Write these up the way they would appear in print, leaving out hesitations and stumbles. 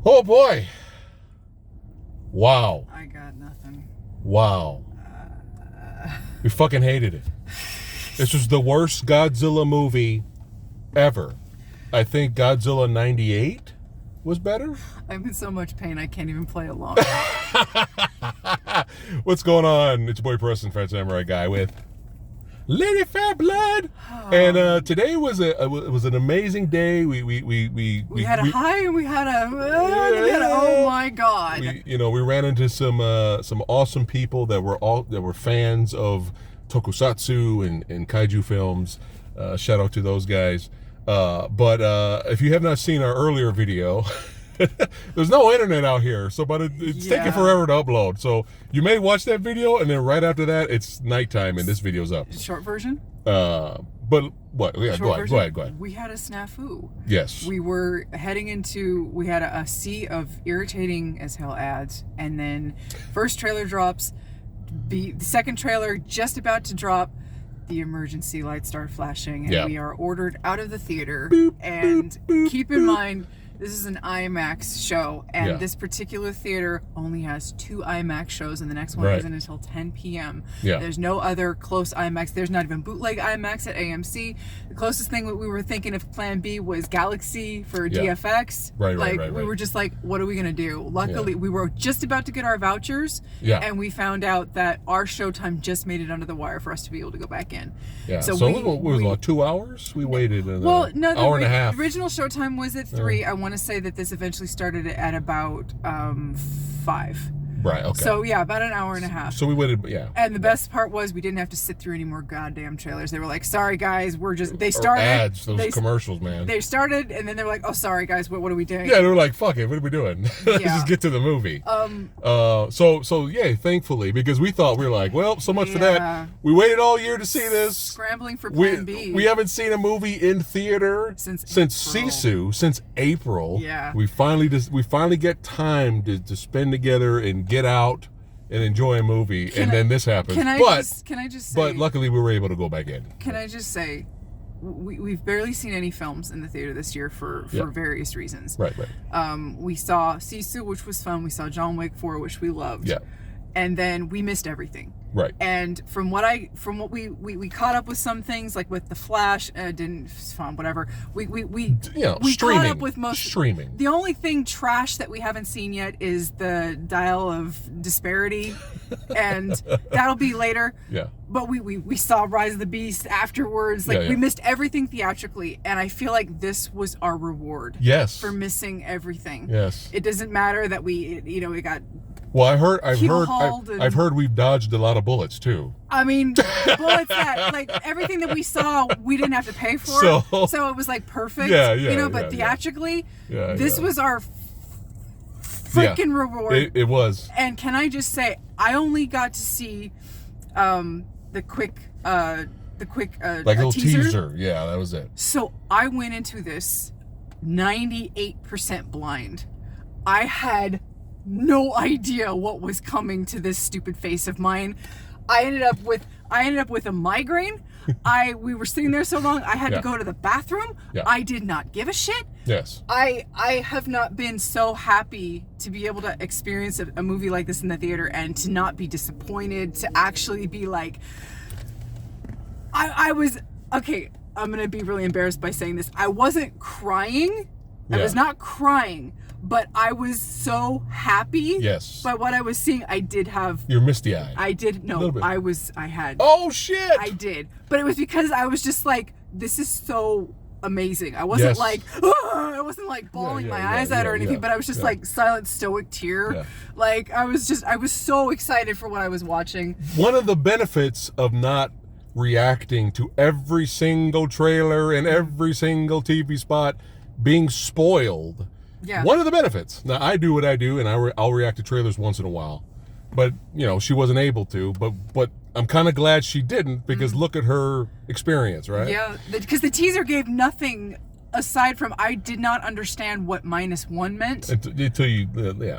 Oh boy. Wow. I got nothing. Wow. We fucking hated it. This was the worst Godzilla movie ever. I think Godzilla 98 was better. I'm in so much pain I can't even play along. What's going on? It's your boy Preston, PhatSamuraiGuy with Lady Fat Blood. And today was an amazing day. We had a high and we had a oh my god. We ran into some awesome people that were fans of tokusatsu and kaiju films. Shout out to those guys. But if you have not seen our earlier video, there's no internet out here, but it's taking forever to upload. So you may watch that video, and then right after that, it's nighttime, and this video's up. Short version? But what? Yeah, go ahead. We had a snafu. Yes. We were heading into, we had a sea of irritating as hell ads, and then first trailer drops, the second trailer just about to drop, the emergency lights start flashing, and we are ordered out of the theater. Boop, and boop, boop, keep in mind, this is an IMAX show, and this particular theater only has 2 IMAX shows, and the next one isn't until 10 p.m. There's no other close IMAX. There's not even bootleg IMAX at AMC. The closest thing that we were thinking of Plan B was Galaxy for DFX. We were just like, what are we going to do? Luckily, we were just about to get our vouchers, and we found out that our showtime just made it under the wire for us to be able to go back in. So we was like 2 hours? We waited an hour and a half. The original showtime was at 3. I want to say that this eventually started at about 5. Right, okay. So yeah, about an hour and a half. So we waited, And the best part was we didn't have to sit through any more goddamn trailers. They were like, sorry guys, they started. Ads, those commercials, man. They started, and then they were like, oh, sorry guys, what are we doing? Yeah, they were like, fuck it, what are we doing? Let's just get to the movie. So thankfully, because we were like, well, so much for that. We waited all year to see this. Scrambling for Plan B. We haven't seen a movie in theater since Sisu, since April. Yeah. We finally get time to spend together and get out and enjoy a movie, and then this happens. Can I just say? But luckily, we were able to go back in. Can I just say, we've barely seen any films in the theater this year for various reasons. Right. We saw Sisu, which was fun. We saw John Wick 4, which we loved. Yeah. And then we missed everything. Right. And from what we caught up with some things, like with The Flash, whatever. We caught up with most streaming. The only thing trash that we haven't seen yet is the Dial of Disparity, and that'll be later. Yeah. But we saw Rise of the Beast afterwards. We missed everything theatrically, and I feel like this was our reward. Yes. For missing everything. Yes. It doesn't matter that it got. Well, I've heard we've dodged a lot of bullets too. I mean, bullets that everything that we saw, we didn't have to pay for. So it was perfect. But theatrically, this was our freaking reward. It was. And can I just say, I only got to see the quick like a little teaser. Yeah, that was it. So I went into this 98% blind. I had no idea what was coming to this stupid face of mine. I ended up with a migraine. We were sitting there so long, I had to go to the bathroom. I did not give a shit. Yes. I have not been so happy to be able to experience a movie like this in the theater and to not be disappointed, to actually be like, I was, okay, I'm going to be really embarrassed by saying this. I wasn't crying. I was not crying. But I was so happy by what I was seeing. I did have... You're misty-eyed. I did. No, I had... Oh, shit! I did. But it was because I was just like, this is so amazing. I wasn't I wasn't bawling my eyes out or anything, but I was just silent, stoic tear. Yeah. I was so excited for what I was watching. One of the benefits of not reacting to every single trailer and every single TV spot being spoiled... Yeah. One of the benefits. Now, I do what I do, and I'll react to trailers once in a while. But, she wasn't able to. But I'm kind of glad she didn't, because look at her experience, right? Yeah, because the teaser gave nothing aside from I did not understand what -1 meant. Until you,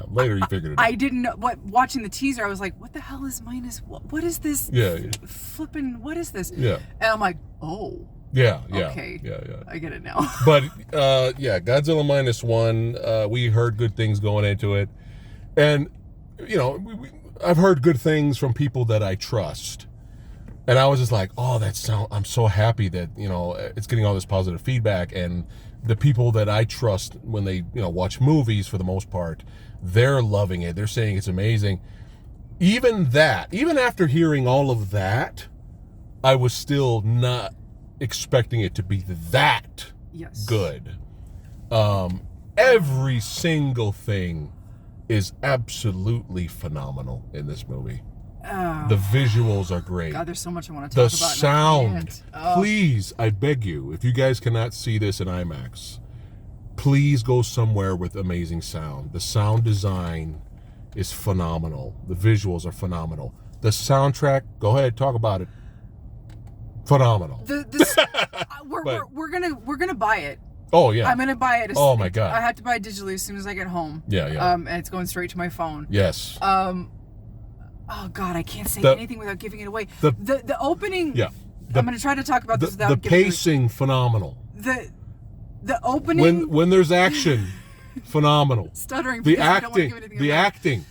later you figured it out. I didn't know. Watching the teaser, I was like, what the hell is -1? What is this? Yeah. Flipping, what is this? Yeah. And I'm like, oh. Yeah. Okay. Yeah. I get it now. But yeah, Godzilla Minus One. We heard good things going into it, and you know, I've heard good things from people that I trust, and I was just like, oh, I'm so happy that it's getting all this positive feedback, and the people that I trust when they watch movies for the most part, they're loving it. They're saying it's amazing. Even after hearing all of that, I was still not expecting it to be that good. Every single thing is absolutely phenomenal in this movie. The visuals are great. God, there's so much I want to talk about. The sound. Please, I beg you, if you guys cannot see this in IMAX, please go somewhere with amazing sound. The sound design is phenomenal. The visuals are phenomenal. The soundtrack, go ahead, talk about it. Phenomenal. We're gonna buy it. Oh yeah. I'm gonna buy it. Oh my God. I have to buy it digitally as soon as I get home. Yeah. And it's going straight to my phone. Yes. Oh God, I can't say anything without giving it away. The opening. Yeah. I'm gonna try to talk about this without the giving pacing phenomenal. The opening. When there's action, phenomenal. Stuttering. The because I don't want to give anything away. acting,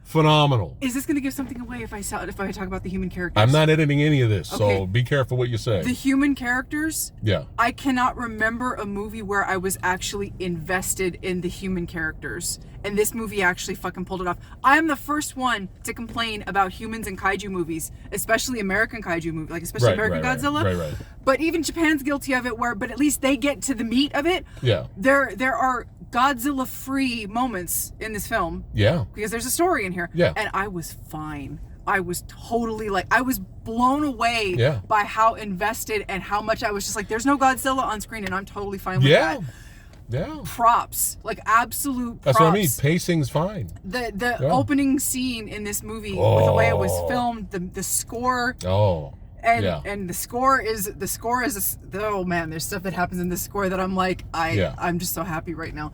phenomenal. Is this gonna give something away if I talk about the human characters? I'm not editing any of this, Okay. so be careful what you say. The human characters. Yeah. I cannot remember a movie where I was actually invested in the human characters. And this movie actually fucking pulled it off. I am the first one to complain about humans in kaiju movies, especially American kaiju movies, like especially American Godzilla. Right. But even Japan's guilty of it, but at least they get to the meat of it. Yeah. There are Godzilla-free moments in this film. Yeah. Because there's a story in here. Yeah. And I was fine. I was totally I was blown away by how invested and how much I was just like, there's no Godzilla on screen, and I'm totally fine with that. Yeah. Props, absolute props. That's what I mean. Pacing's fine. The opening scene in this movie, with the way it was filmed, the score. And the score is oh man, there's stuff that happens in the score that I'm like, I'm just so happy right now.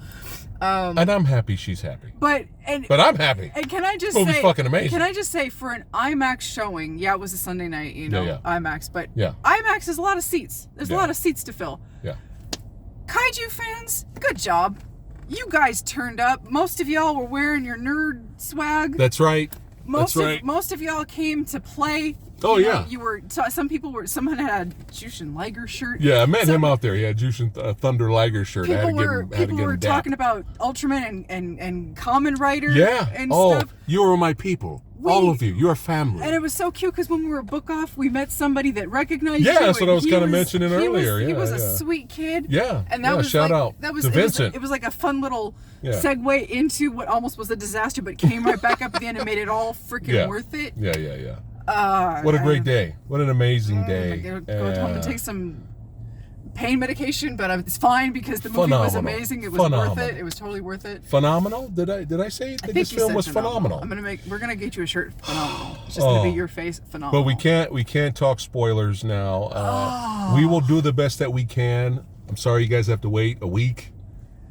And I'm happy she's happy. But I'm happy. And can I just movie's say, fucking amazing. Can I just say, for an IMAX showing, it was a Sunday night, IMAX, but IMAX is a lot of seats. There's a lot of seats to fill. Yeah. Kaiju fans, good job. You guys turned up. Most of y'all were wearing your nerd swag. That's right. Most of y'all came to play. Oh, you know, someone had a Jushin Liger shirt. Yeah, I met him out there. He had Jushin Thunder Liger shirt. People were talking about Ultraman and Kamen Rider. And stuff. You are my people. All of you. You're family. And it was so cute because when we were book off, we met somebody that recognized you. Yeah, that's what I was kind of mentioning earlier. He was a sweet kid. Yeah. And that was shout out to Vincent. It was like a fun little segue into what almost was a disaster, but came right back up at the end and made it all freaking worth it. Yeah. What a great day. What an amazing day. I'm going to go home and take some pain medication, but it's fine because the movie was amazing. It was worth it. It was totally worth it. Phenomenal? Did I say that this film was phenomenal? We're gonna get you a shirt. Phenomenal. It's just gonna be your face. Phenomenal. But we can't talk spoilers now. We will do the best that we can. I'm sorry you guys have to wait a week,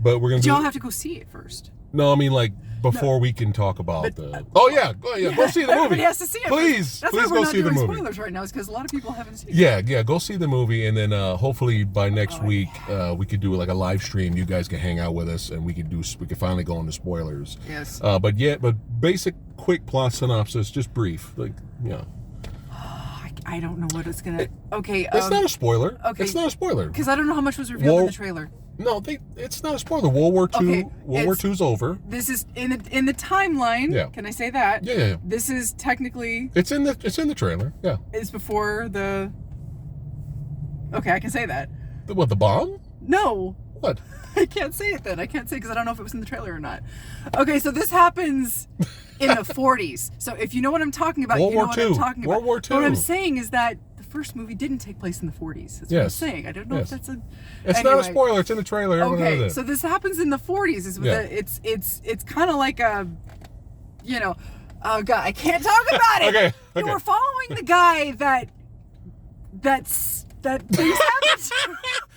but we're gonna. Y'all have to go see it first. No, I mean before we can talk about go see the movie. Everybody has to see it. Please go see the movie. That's why we're not doing spoilers right now, is because a lot of people haven't seen it. Yeah, go see the movie, and then hopefully by next week we could do a live stream. You guys can hang out with us, and we can finally go into spoilers. Yes. But basic, quick plot synopsis, just brief, I don't know what it's gonna. Okay. It's not a spoiler. Okay. It's not a spoiler. Because I don't know how much was revealed in the trailer. No, it's not a spoiler. World War II. World War II's over. This is in the timeline. Yeah. Can I say that? Yeah. This is technically. It's in the trailer. Yeah. It's before the. Okay, I can say that. The bomb? No. What? I can't say it then. I can't say because I don't know if it was in the trailer or not. Okay, so this happens in the 40s. So if you know what I'm talking about, you know what I'm talking about. World War II. But what I'm saying is that the first movie didn't take place in the 40s. That's what I'm saying. I don't know if that's a. It's not a spoiler. It's in the trailer. Okay, so this happens in the 40s. It's kind of like a, oh god, I can't talk about it. Okay. You were following the guy that things happened to.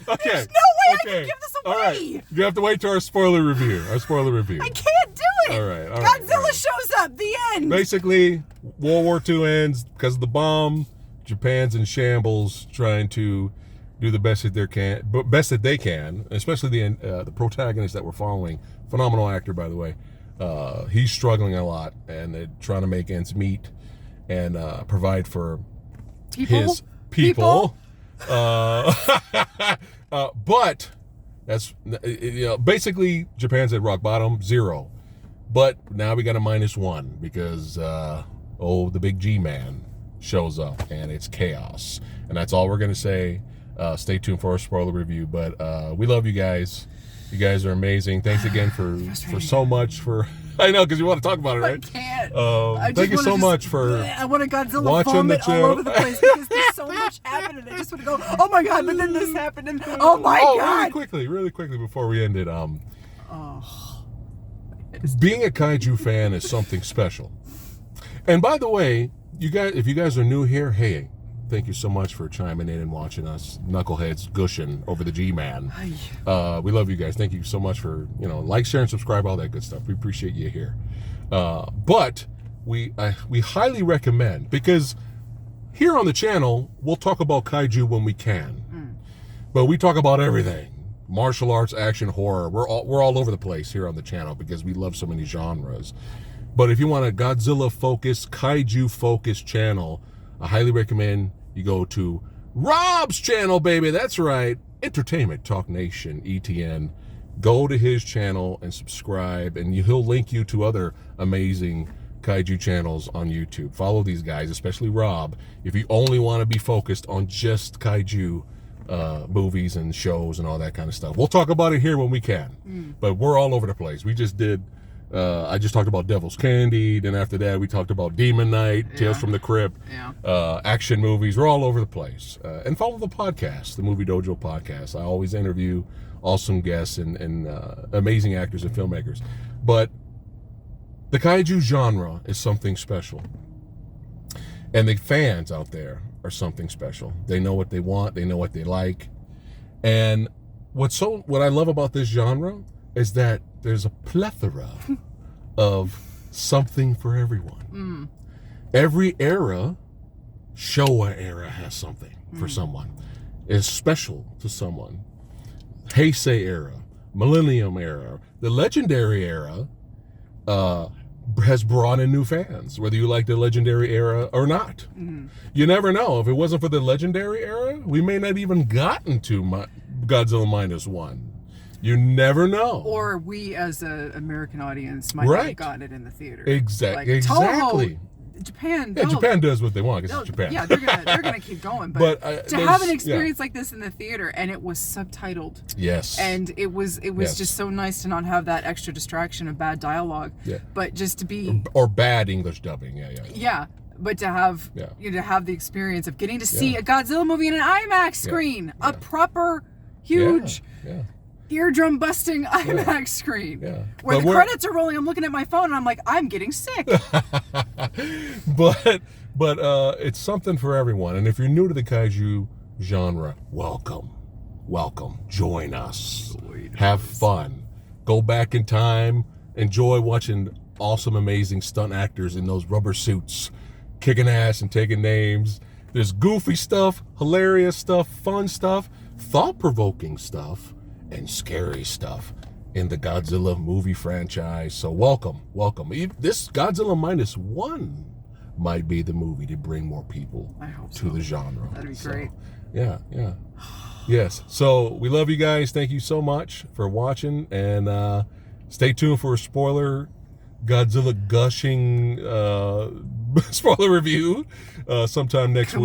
Okay. There's no way I can give this away. All right. You have to wait till our spoiler review. I can't do it. All right. Godzilla shows up. The end. Basically, World War II ends because of the bomb. Japan's in shambles, trying to do the best that they can, especially the protagonist that we're following. Phenomenal actor, by the way. He's struggling a lot, and they're trying to make ends meet and provide for his people. But that's, basically Japan's at rock bottom, 0. But now we got a -1 because the big G man shows up and it's chaos. And that's all we're gonna say. Stay tuned for our spoiler review. But we love you guys. You guys are amazing. Thanks again for so much for. I know, because you want to talk about it, right? I can't. Thank you so much for. I want to Godzilla watching vomit the channel. all over the place because there's so much happening. I just want to go, oh my god! But then this happened, and oh my god! Really quickly before we end it, being a kaiju fan is something special. And by the way, if you guys are new here, hey, thank you so much for chiming in and watching us knuckleheads gushing over the G-Man. We love you guys. Thank you so much for, like, share, and subscribe, all that good stuff. We appreciate you here. But we highly recommend, because here on the channel, we'll talk about kaiju when we can. But we talk about everything. Martial arts, action, horror. We're all over the place here on the channel because we love so many genres. But if you want a Godzilla-focused, kaiju-focused channel, I highly recommend you go to Rob's channel, baby. That's right. Entertainment Talk Nation, ETN. Go to his channel and subscribe, and he'll link you to other amazing kaiju channels on YouTube. Follow these guys, especially Rob, if you only want to be focused on just kaiju movies and shows and all that kind of stuff. We'll talk about it here when we can, but we're all over the place. We just did I just talked about Devil's Candy. Then after that, we talked about Demon Knight, Tales from the Crypt, action movies. We're all over the place. And follow the podcast, the Movie Dojo podcast. I always interview awesome guests and amazing actors and filmmakers. But the kaiju genre is something special. And the fans out there are something special. They know what they want. They know what they like. And what I love about this genre is that there's a plethora of something for everyone. Every era, Showa era has something for someone. It's special to someone. Heisei era, Millennium era, the Legendary era has brought in new fans, whether you like the Legendary era or not. You never know. If it wasn't for the Legendary era, we may not even gotten to Godzilla -1. You never know. Or we, as an American audience, might not have gotten it in the theater. Exactly. Toho, Japan. Yeah, Japan does what they want because it's Japan. Yeah, they're gonna keep going. But to have an experience like this in the theater, and it was subtitled. Yes. And it was just so nice to not have that extra distraction of bad dialogue. Yeah. But just to be or bad English dubbing. Yeah. But to have to have the experience of getting to see a Godzilla movie in an IMAX screen, a proper huge. Eardrum busting IMAX screen where the credits are rolling. I'm looking at my phone and I'm like, I'm getting sick. but it's something for everyone. And if you're new to the kaiju genre, welcome. Join us. Have fun. Go back in time. Enjoy watching awesome, amazing stunt actors in those rubber suits, kicking ass and taking names. There's goofy stuff, hilarious stuff, fun stuff, thought-provoking stuff, and scary stuff in the Godzilla movie franchise. So welcome. This Godzilla -1 might be the movie to bring more people to the genre. That'd be great. Yeah. Yes. So we love you guys. Thank you so much for watching, and stay tuned for a spoiler Godzilla gushing spoiler review sometime next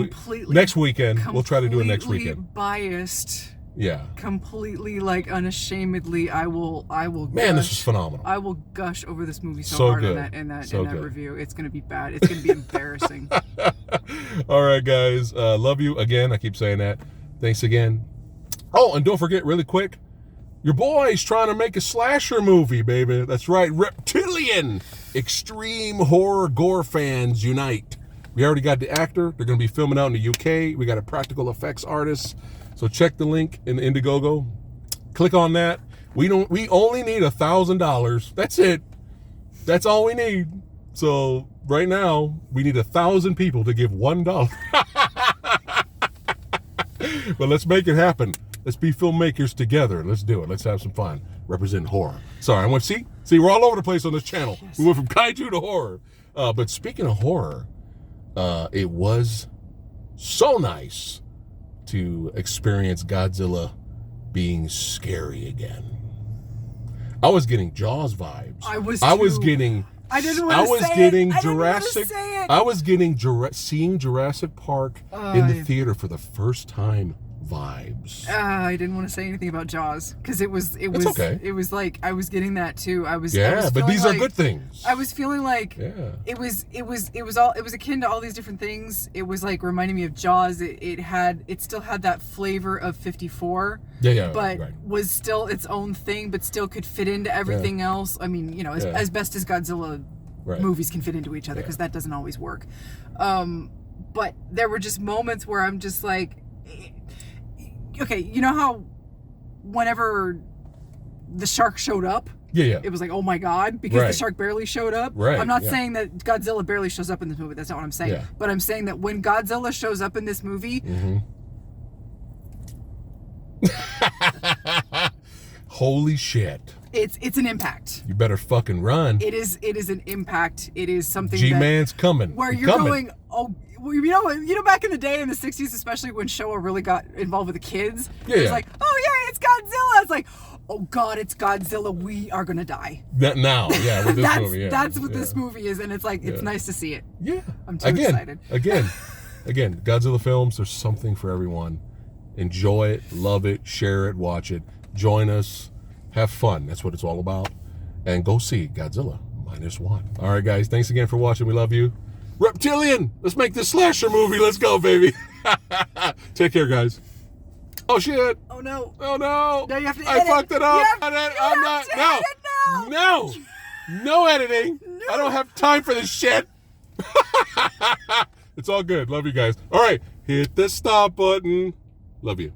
weekend. We'll try to do it next weekend. Biased. Yeah. Completely, unashamedly, I will Man, gush. This is phenomenal. I will gush over this movie so hard good. in that review. It's gonna be bad. It's gonna be embarrassing. All right, guys. Love you again. I keep saying that. Thanks again. Oh, and don't forget, really quick, your boy's trying to make a slasher movie, baby. That's right. Reptilian. Extreme horror gore fans unite. We already got the actor. They're gonna be filming out in the UK. We got a practical effects artist. So check the link in the Indiegogo. Click on that. We only need $1,000. That's it. That's all we need. So right now we need 1,000 people to give $1. But let's make it happen. Let's be filmmakers together. Let's do it. Let's have some fun. Represent horror. Sorry, I went, see, we're all over the place on this channel. Yes. We went from kaiju to horror. But speaking of horror, it was so nice to experience Godzilla being scary again. I was getting Jaws vibes. I was getting Jurassic. I was getting seeing Jurassic Park in the theater for the first time vibes. I didn't want to say anything about Jaws because it was okay. It was like I was getting that too. I was but these are good things. I was feeling like it was akin to all these different things. It was like reminding me of Jaws. It still had that flavor of 54. But was still its own thing, but still could fit into everything else. I mean, you know, as best as Godzilla movies can fit into each other, because that doesn't always work. But there were just moments where I'm just like, okay, you know how whenever the shark showed up, it was like, oh my god, because the shark barely showed up. I'm not saying that Godzilla barely shows up in this movie. That's not what I'm saying. But I'm saying that when Godzilla shows up in this movie, holy shit. It's an impact. You better fucking run. It is an impact. It is something G-Man's coming. Where you're going, oh, you know, back in the day in the 60s, especially when Showa really got involved with the kids, it was like, oh yeah, it's Godzilla. It's like, oh god, it's Godzilla. We are gonna die. With this movie. That's what this movie is, and it's like, it's nice to see it. Yeah. I'm too excited. Again, Godzilla films, there's something for everyone. Enjoy it, love it, share it, watch it. Join us. Have fun. That's what it's all about. And go see Godzilla -1. All right, guys. Thanks again for watching. We love you. Reptilian, let's make this slasher movie. Let's go, baby. Take care, guys. Oh, shit. Oh, no. Oh, no. No, you have to edit. I fucked it up. I'm not. No editing. No. I don't have time for this shit. It's all good. Love you guys. All right. Hit the stop button. Love you.